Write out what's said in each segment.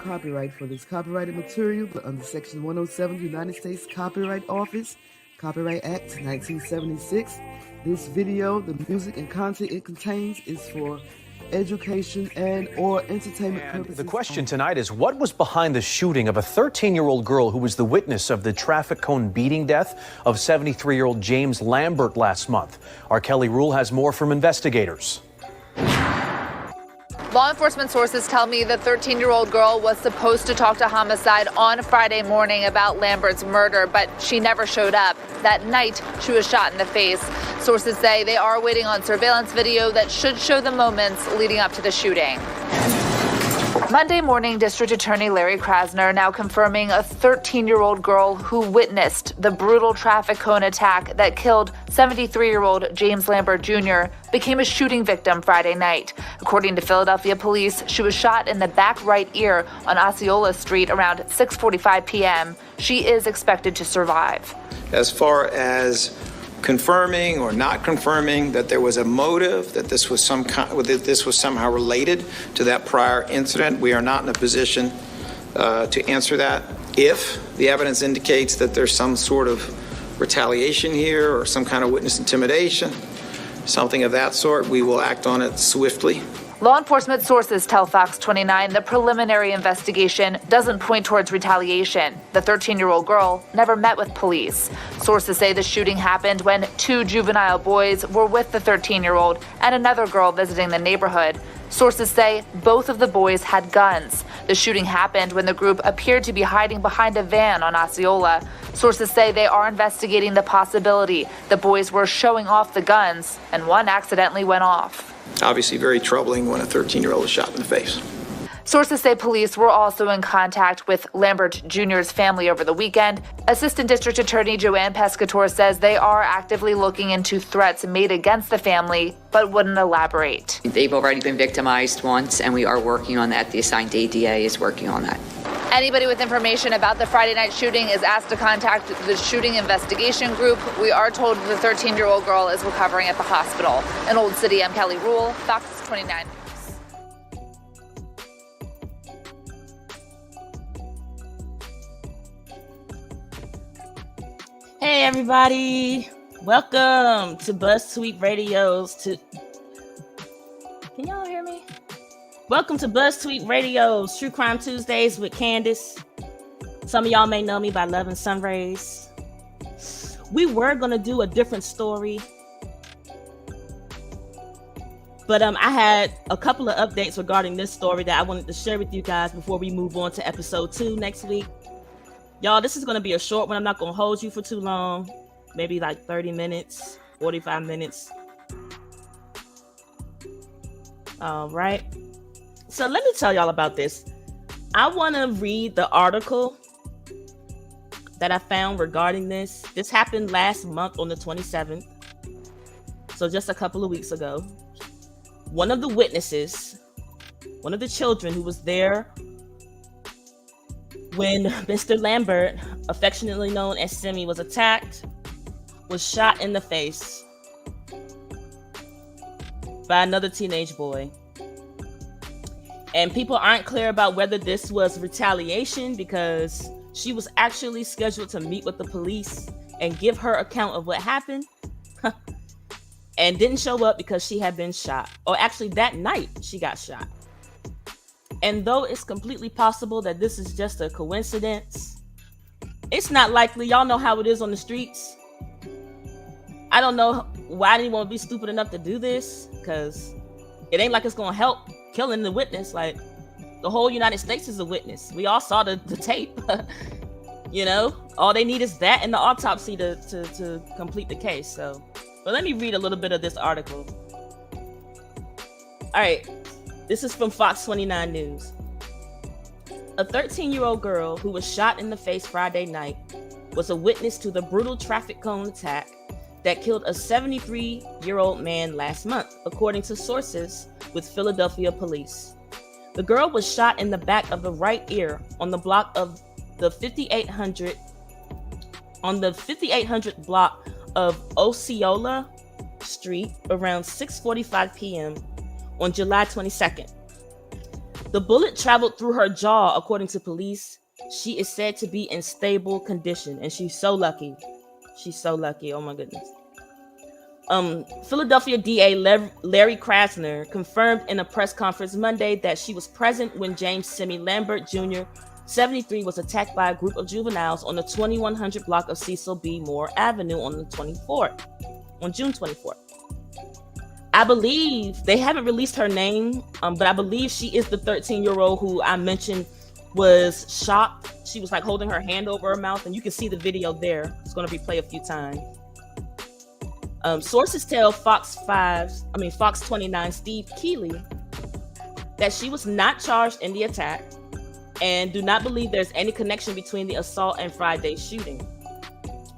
Copyright for this copyrighted material, but under Section 107 United States Copyright Office, Copyright Act 1976. This video, the music and content it contains is for education and or entertainment purposes. The question tonight is, what was behind the shooting of a 13-year-old girl who was the witness of the traffic cone beating death of 73-year-old James Lambert last month? Our Kelly Rule has more from investigators. Law enforcement sources tell me the 13-year-old girl was supposed to talk to homicide on Friday morning about Lambert's murder, but she never showed up. That night, she was shot in the face. Sources say they are waiting on surveillance video that should show the moments leading up to the shooting. Monday morning, District Attorney Larry Krasner now confirming a 13-year-old girl who witnessed the brutal traffic cone attack that killed 73-year-old James Lambert Jr. became a shooting victim Friday night. According to Philadelphia police, she was shot in the back right ear on Osceola Street around 6:45 p.m. She is expected to survive. As far as confirming or not confirming that there was a motive, that this was somehow related to that prior incident, we are not in a position to answer that. If the evidence indicates that there's some sort of retaliation here or some kind of witness intimidation, something of that sort, we will act on it swiftly. Law enforcement sources tell Fox 29 the preliminary investigation doesn't point towards retaliation. The 13-year-old girl never met with police. Sources say the shooting happened when two juvenile boys were with the 13-year-old and another girl visiting the neighborhood. Sources say both of the boys had guns. The shooting happened when the group appeared to be hiding behind a van on Osceola. Sources say they are investigating the possibility the boys were showing off the guns and one accidentally went off. Obviously very troubling when a 13-year-old is shot in the face. Sources say police were also in contact with Lambert Jr.'s family over the weekend. Assistant District Attorney Joanne Pescator says they are actively looking into threats made against the family, but wouldn't elaborate. They've already been victimized once, and we are working on that. The assigned ADA is working on that. Anybody with information about the Friday night shooting is asked to contact the shooting investigation group. We are told the 13-year-old girl is recovering at the hospital. In Old City, I'm Kelly Rule, Fox 29. Hey everybody, welcome to Buzzz Radio's Can y'all hear me? Welcome to Buzzz Radio's True Crime Tuesdays with Kandis. Some of y'all may know me by Love and Sunrays. We were gonna do a different story, but I had a couple of updates regarding this story that I wanted to share with you guys before we move on to episode 2 next week. Y'all, this is going to be a short one. I'm not going to hold you for too long. Maybe like 30 minutes, 45 minutes. All right. So let me tell y'all about this. I want to read the article that I found regarding this. This happened last month on the 27th. So just a couple of weeks ago. One of the witnesses, one of the children who was there when Mr. Lambert, affectionately known as Simmie, was attacked, was shot in the face. by another teenage boy. And people aren't clear about whether this was retaliation because she was actually scheduled to meet with the police and give her account of what happened and didn't show up because she had been shot. Or actually that night she got shot. And though it's completely possible that this is just a coincidence, it's not likely. Y'all know how it is on the streets. I don't know why anyone would be stupid enough to do this, because it ain't like it's gonna help killing the witness. Like, the whole United States is a witness. We all saw the tape. You know, all they need is that and the autopsy to complete the case. So, but let me read a little bit of this article. All right, this is from Fox 29 News. A 13-year-old girl who was shot in the face Friday night was a witness to the brutal traffic cone attack that killed a 73-year-old man last month, according to sources with Philadelphia police. The girl was shot in the back of the right ear on the block of the 5800 block of Osceola Street around 6:45 p.m. on July 22nd. The bullet traveled through her jaw, according to police. She is said to be in stable condition, and she's so lucky. She's so lucky. Oh my goodness. Philadelphia DA Larry Krasner confirmed in a press conference Monday that she was present when James Simmie Lambert Jr., 73, was attacked by a group of juveniles on the 2100 block of Cecil B. Moore Avenue on June 24th. I believe they haven't released her name, but I believe she is the 13-year-old who I mentioned was shot. She was like holding her hand over her mouth, and you can see the video there. It's going to replay a few times. Sources tell Fox 29 Steve Keeley that she was not charged in the attack and do not believe there's any connection between the assault and Friday's shooting.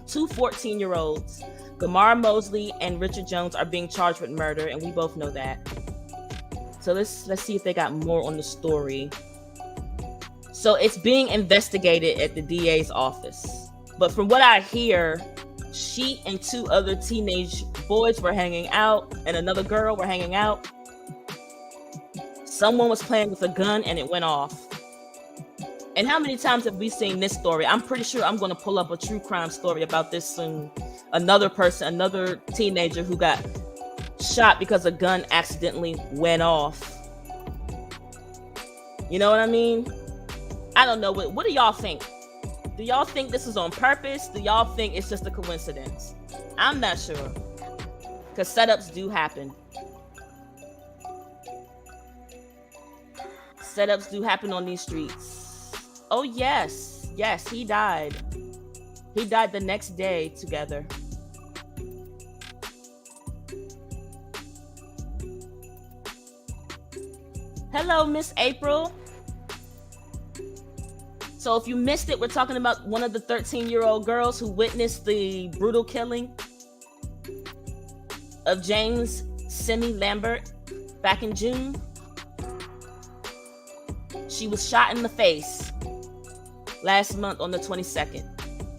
Two 14-year-olds, Gamara Mosley and Richard Jones, are being charged with murder, and we both know that. So let's see if they got more on the story. So it's being investigated at the DA's office. But from what I hear, she and two other teenage boys were hanging out, and another girl were hanging out. Someone was playing with a gun and it went off. And how many times have we seen this story? I'm pretty sure I'm going to pull up a true crime story about this soon. Another teenager who got shot because a gun accidentally went off. You know what I mean? I don't know. What do y'all think? Do y'all think this is on purpose? Do y'all think it's just a coincidence? I'm not sure. Because setups do happen. Setups do happen on these streets. Oh, yes. Yes, he died. He died the next day together. Hello, Miss April. So if you missed it, we're talking about one of the 13-year-old girls who witnessed the brutal killing of James Simmie Lambert back in June. She was shot in the face last month on the 22nd.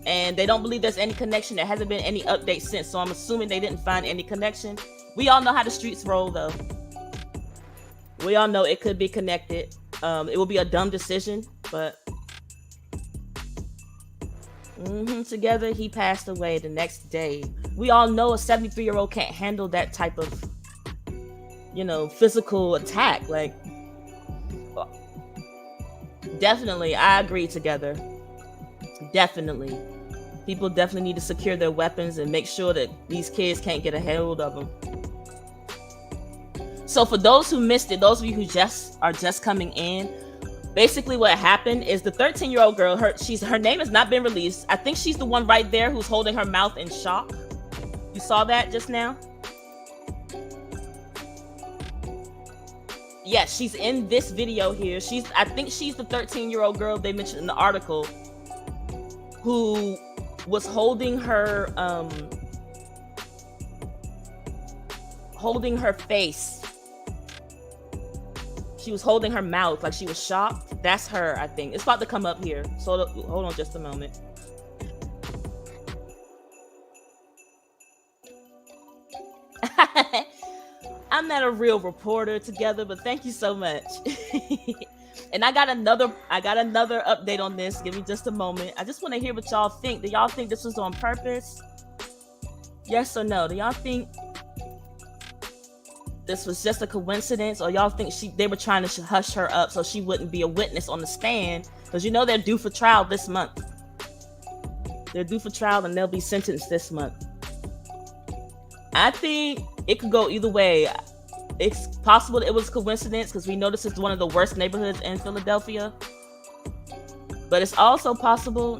And they don't believe there's any connection. There hasn't been any update since, so I'm assuming they didn't find any connection. We all know how the streets roll, though. We all know it could be connected. It will be a dumb decision, but together he passed away the next day. We all know a 73-year-old can't handle that type of, physical attack. Like, definitely, I agree together. Definitely. People definitely need to secure their weapons and make sure that these kids can't get a hold of them. So for those who missed it, those of you who are just coming in, basically what happened is the 13-year-old girl, her name has not been released. I think she's the one right there who's holding her mouth in shock. You saw that just now? Yes, she's in this video here. I think she's the 13-year-old girl they mentioned in the article who was holding her face. She was holding her mouth like she was shocked. That's her, I think. It's about to come up here. So hold on just a moment. I I'm not a real reporter together, but thank you so much. And I got another update on this. Give me just a moment. I just want to hear what y'all think. Do y'all think this was on purpose? Yes or no? Do y'all think this was just a coincidence, or y'all think they were trying to hush her up so she wouldn't be a witness on the stand? Because they're due for trial this month. They're due for trial and they'll be sentenced this month. I think it could go either way. It's possible that it was coincidence because we know this is one of the worst neighborhoods in Philadelphia. But it's also possible,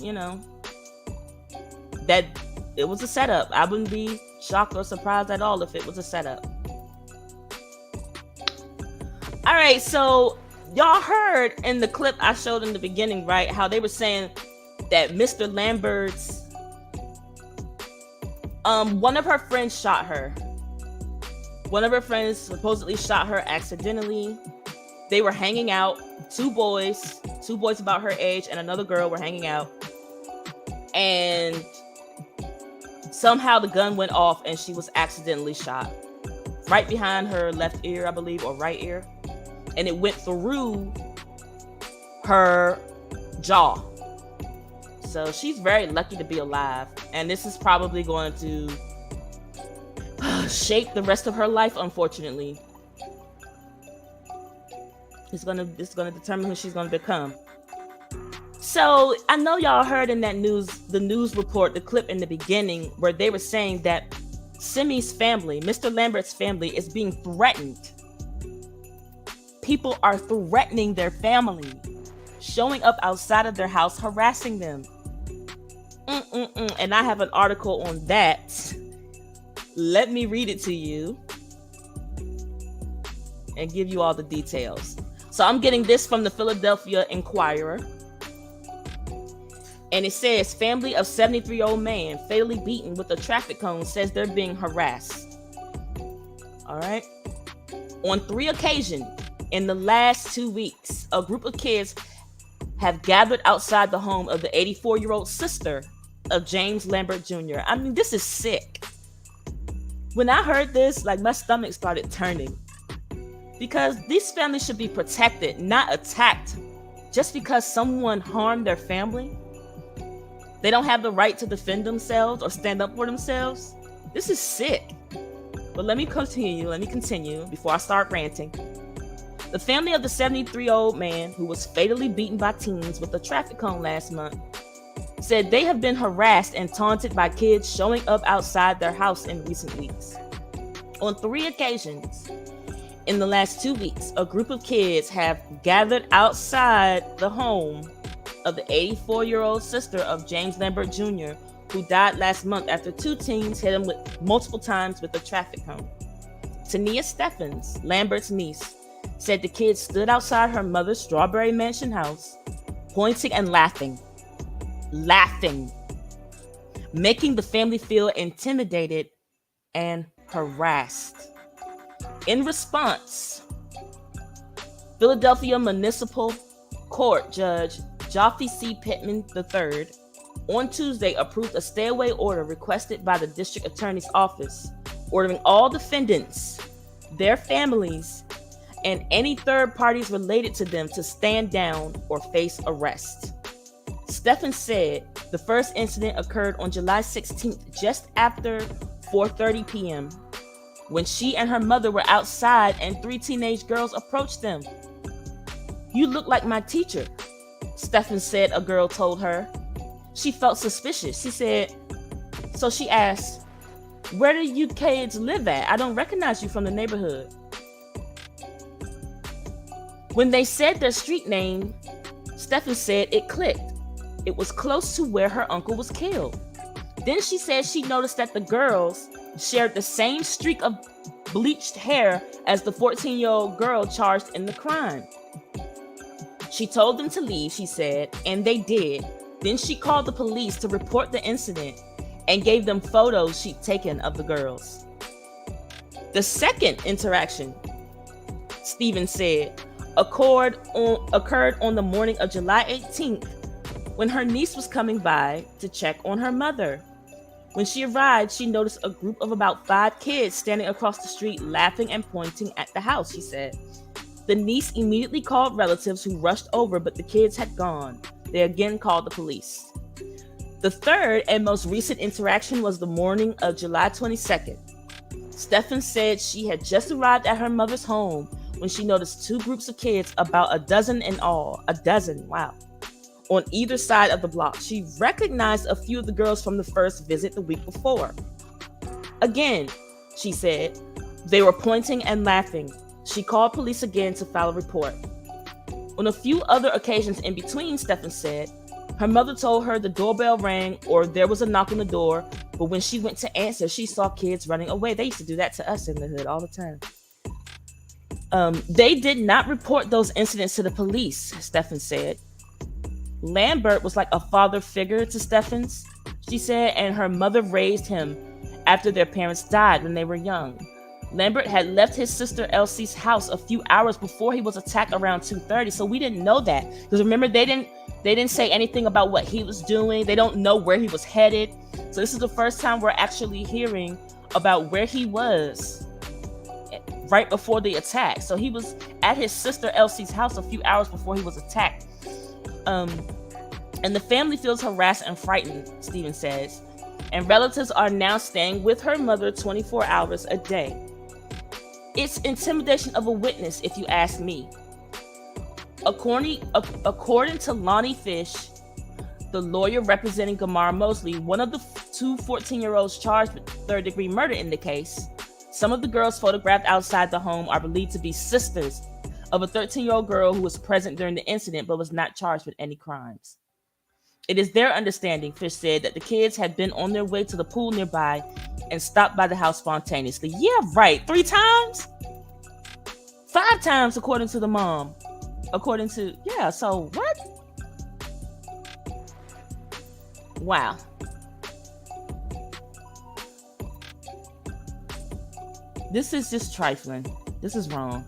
that it was a setup. I wouldn't be shocked or surprised at all if it was a setup. All right, so y'all heard in the clip I showed in the beginning, right, how they were saying that Mr. Lambert's one of her friends shot her. One of her friends supposedly shot her accidentally. They were hanging out. Two boys about her age and another girl were hanging out. And somehow the gun went off and she was accidentally shot. Right behind her left ear, I believe, or right ear. And it went through her jaw. So she's very lucky to be alive. And this is probably going to shape the rest of her life, unfortunately. It's gonna determine who she's gonna become. So I know y'all heard in that the news report, the clip in the beginning, where they were saying that Simmie's family, Mr. Lambert's family, is being threatened. People are threatening their family, showing up outside of their house, harassing them. And I have an article on that. Let me read it to you and give you all the details. So I'm getting this from the Philadelphia Inquirer. And it says, family of 73-year-old man fatally beaten with a traffic cone says they're being harassed. All right. On 3 occasions in the last 2 weeks, a group of kids have gathered outside the home of the 84-year-old sister of James Lambert Jr. I mean, this is sick. When I heard this, my stomach started turning. Because these families should be protected, not attacked. Just because someone harmed their family, they don't have the right to defend themselves or stand up for themselves. This is sick. But let me continue before I start ranting. The family of the 73-year-old man who was fatally beaten by teens with a traffic cone last month said they have been harassed and taunted by kids showing up outside their house in recent weeks. On 3 occasions in the last 2 weeks, a group of kids have gathered outside the home of the 84-year-old sister of James Lambert Jr., who died last month after 2 teens hit him multiple times with a traffic cone. Tania Steffens, Lambert's niece, said the kids stood outside her mother's Strawberry Mansion house, pointing and laughing, making the family feel intimidated and harassed. In response, Philadelphia Municipal Court Judge Jaffe C. Pittman III on Tuesday approved a stay-away order requested by the district attorney's office, ordering all defendants, their families, and any third parties related to them to stand down or face arrest. Steffens said the first incident occurred on July 16th, just after 4:30 p.m., when she and her mother were outside and 3 teenage girls approached them. "You look like my teacher," Steffens said a girl told her. She felt suspicious. She said, so she asked, "Where do you kids live at? I don't recognize you from the neighborhood." When they said their street name, Steffens said it clicked. It was close to where her uncle was killed. Then she said she noticed that the girls shared the same streak of bleached hair as the 14-year-old girl charged in the crime. She told them to leave, she said, and they did. Then she called the police to report the incident and gave them photos she'd taken of the girls. The second interaction, Stevens said, occurred on the morning of July 18th when her niece was coming by to check on her mother. When she arrived, she noticed a group of about 5 kids standing across the street laughing and pointing at the house, she said. The niece immediately called relatives who rushed over, but the kids had gone. They again called the police. The third and most recent interaction was the morning of July 22nd. Stefan said she had just arrived at her mother's home when she noticed 2 groups of kids, about a dozen in all. A dozen, wow. On either side of the block. She recognized a few of the girls from the first visit the week before. Again, she said, they were pointing and laughing. She called police again to file a report. On a few other occasions in between, Stefan said, her mother told her the doorbell rang or there was a knock on the door, but when she went to answer, she saw kids running away. They used to do that to us in the hood all the time. They did not report those incidents to the police, Stefan said. Lambert was like a father figure to Stefan's, she said, and her mother raised him after their parents died when they were young. Lambert had left his sister Elsie's house a few hours before he was attacked around 2:30, so we didn't know that. Because remember, they didn't say anything about what he was doing. They don't know where he was headed. So this is the first time we're actually hearing about where he was right before the attack. So he was at his sister Elsie's house a few hours before he was attacked. And the family feels harassed and frightened, Stephen says. And relatives are now staying with her mother 24 hours a day. It's intimidation of a witness, if you ask me. According to Lonnie Fish, the lawyer representing Gamar Mosley, one of the 2 14-year-olds charged with third-degree murder in the case, some of the girls photographed outside the home are believed to be sisters of a 13-year-old girl who was present during the incident but was not charged with any crimes. It is their understanding, Fish said, that the kids had been on their way to the pool nearby and stopped by the house spontaneously. Yeah, right. 3 times? 5 times, according to the mom. So what? Wow. This is just trifling. This is wrong.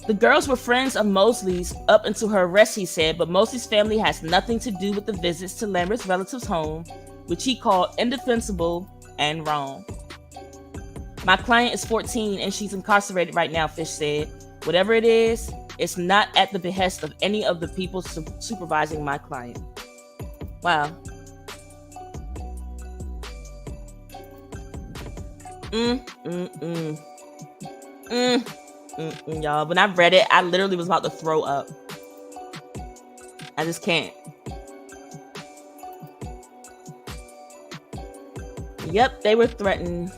The girls were friends of Mosley's up until her arrest, he said, but Mosley's family has nothing to do with the visits to Lambert's relative's home, which he called indefensible and wrong. My client is 14 and she's incarcerated right now, Fish said. Whatever it is, it's not at the behest of any of the people supervising my client. Wow. Y'all, when I read it, I literally was about to throw up. I just can't. Yep, they were threatened.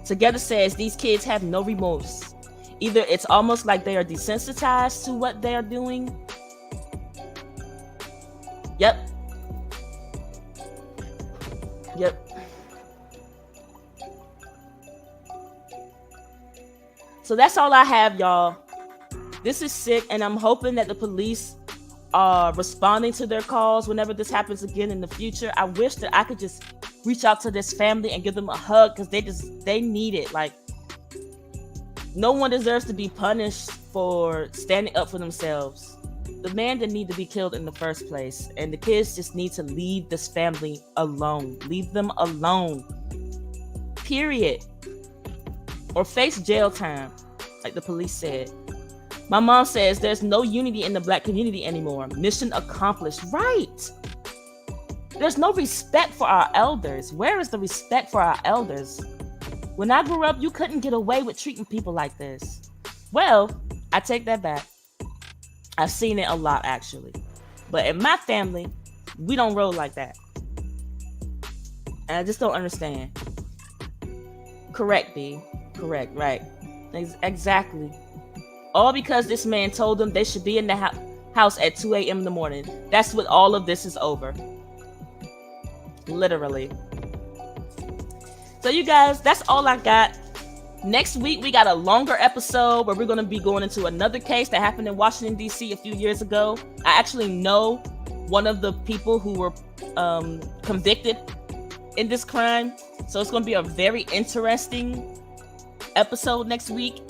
Together says these kids have no remorse. Either it's almost like they are desensitized to what they are doing. Yep. So that's all I have, y'all. This is sick, and I'm hoping that the police are responding to their calls whenever this happens again in the future. I wish that I could just reach out to this family and give them a hug, because they need it. Like, no one deserves to be punished for standing up for themselves. The man didn't need to be killed in the first place, and the kids just need to leave this family alone. Leave them alone. Period. Or face jail time, like the police said. My mom says there's no unity in the Black community anymore. Mission accomplished. Right. There's no respect for our elders. Where is the respect for our elders? When I grew up, you couldn't get away with treating people like this. Well, I take that back. I've seen it a lot, actually. But in my family, we don't roll like that. And I just don't understand. Correct, B. Correct, right. Exactly. All because this man told them they should be in the house at 2 a.m. in the morning. That's what all of this is over. Literally. So you guys, that's all I got. Next week, we got a longer episode where we're going to be going into another case that happened in Washington, D.C. a few years ago. I actually know one of the people who were convicted in this crime. So it's going to be a very interesting episode next week.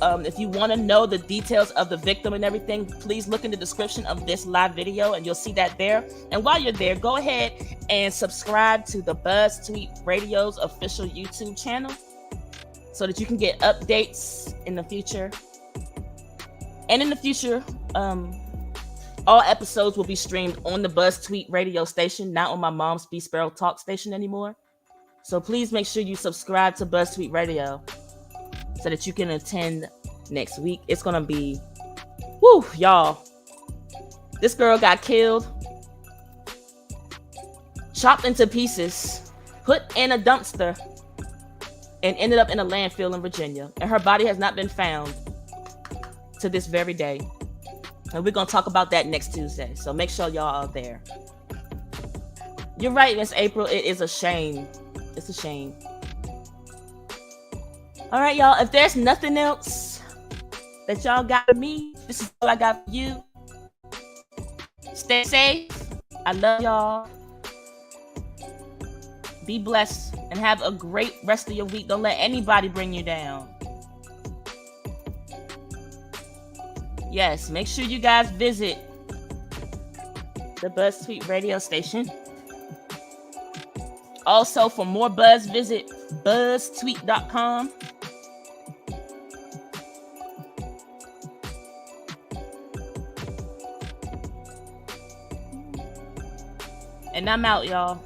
If you want to know the details of the victim and everything, please look in the description of this live video and you'll see that there. And while you're there, go ahead and subscribe to the Buzzz Tweet Radio's official YouTube channel so that you can get updates in the future. And in the future, all episodes will be streamed on the Buzzz Tweet Radio station, not on my mom's B Sparrow Talk station anymore. So please make sure you subscribe to Buzzz Tweet Radio so that you can attend next week. It's gonna be, woo, y'all. This girl got killed, chopped into pieces, put in a dumpster, and ended up in a landfill in Virginia. And her body has not been found to this very day. And we're gonna talk about that next Tuesday. So make sure y'all are there. You're right, Miss April. It is a shame. It's a shame. All right, y'all. If there's nothing else that y'all got for me, this is all I got for you. Stay safe. I love y'all. Be blessed and have a great rest of your week. Don't let anybody bring you down. Yes, make sure you guys visit the Buzzz Tweet radio station. Also, for more Buzz, visit buzztweet.com. And I'm out, y'all.